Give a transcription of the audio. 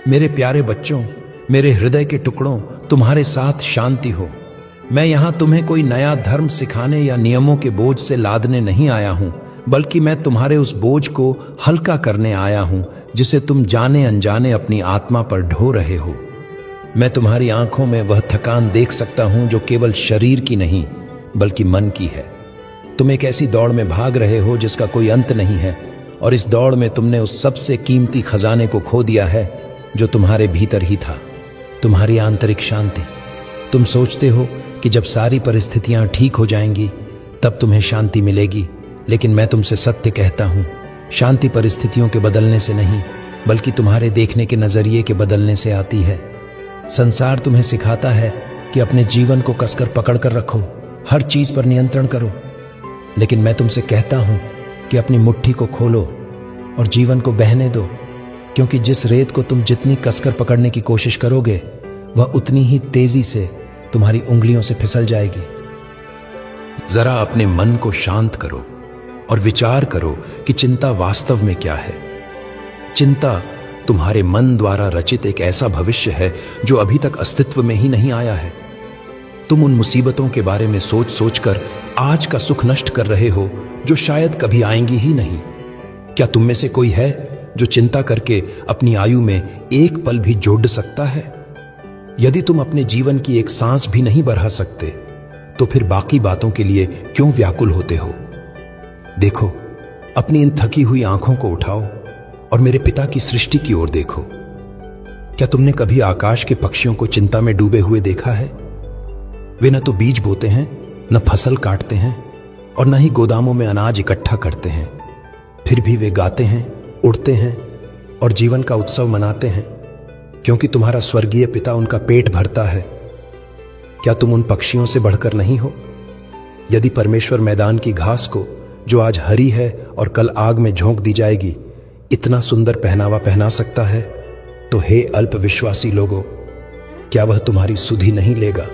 मेरे प्यारे बच्चों, मेरे हृदय के टुकड़ों, तुम्हारे साथ शांति हो। मैं यहाँ तुम्हें कोई नया धर्म सिखाने या नियमों के बोझ से लादने नहीं आया हूँ, बल्कि मैं तुम्हारे उस बोझ को हल्का करने आया हूँ जिसे तुम जाने अनजाने अपनी आत्मा पर ढो रहे हो। मैं तुम्हारी आंखों में वह थकान देख सकता हूँ जो केवल शरीर की नहीं बल्कि मन की है। तुम एक ऐसी दौड़ में भाग रहे हो जिसका कोई अंत नहीं है, और इस दौड़ में तुमने उस सबसे कीमती खजाने को खो दिया है जो तुम्हारे भीतर ही था, तुम्हारी आंतरिक शांति। तुम सोचते हो कि जब सारी परिस्थितियां ठीक हो जाएंगी तब तुम्हें शांति मिलेगी, लेकिन मैं तुमसे सत्य कहता हूं, शांति परिस्थितियों के बदलने से नहीं बल्कि तुम्हारे देखने के नजरिए के बदलने से आती है। संसार तुम्हें सिखाता है कि अपने जीवन को कसकर पकड़ कर रखो, हर चीज पर नियंत्रण करो, लेकिन मैं तुमसे कहता हूं कि अपनी मुट्ठी को खोलो और जीवन को बहने दो, क्योंकि जिस रेत को तुम जितनी कसकर पकड़ने की कोशिश करोगे वह उतनी ही तेजी से तुम्हारी उंगलियों से फिसल जाएगी। जरा अपने मन को शांत करो और विचार करो कि चिंता वास्तव में क्या है। चिंता तुम्हारे मन द्वारा रचित एक ऐसा भविष्य है जो अभी तक अस्तित्व में ही नहीं आया है। तुम उन मुसीबतों के बारे में सोच सोचकर आज का सुख नष्ट कर रहे हो जो शायद कभी आएंगी ही नहीं। क्या तुम में से कोई है जो चिंता करके अपनी आयु में एक पल भी जोड़ सकता है? यदि तुम अपने जीवन की एक सांस भी नहीं बढ़ा सकते तो फिर बाकी बातों के लिए क्यों व्याकुल होते हो? देखो, अपनी इन थकी हुई आंखों को उठाओ और मेरे पिता की सृष्टि की ओर देखो। क्या तुमने कभी आकाश के पक्षियों को चिंता में डूबे हुए देखा है? वे न तो बीज बोते हैं, न फसल काटते हैं और न ही गोदामों में अनाज इकट्ठा करते हैं, फिर भी वे गाते हैं, उड़ते हैं और जीवन का उत्सव मनाते हैं, क्योंकि तुम्हारा स्वर्गीय पिता उनका पेट भरता है। क्या तुम उन पक्षियों से बढ़कर नहीं हो? यदि परमेश्वर मैदान की घास को, जो आज हरी है और कल आग में झोंक दी जाएगी, इतना सुंदर पहनावा पहना सकता है, तो हे अल्प विश्वासी लोगों, क्या वह तुम्हारी सुधि नहीं लेगा?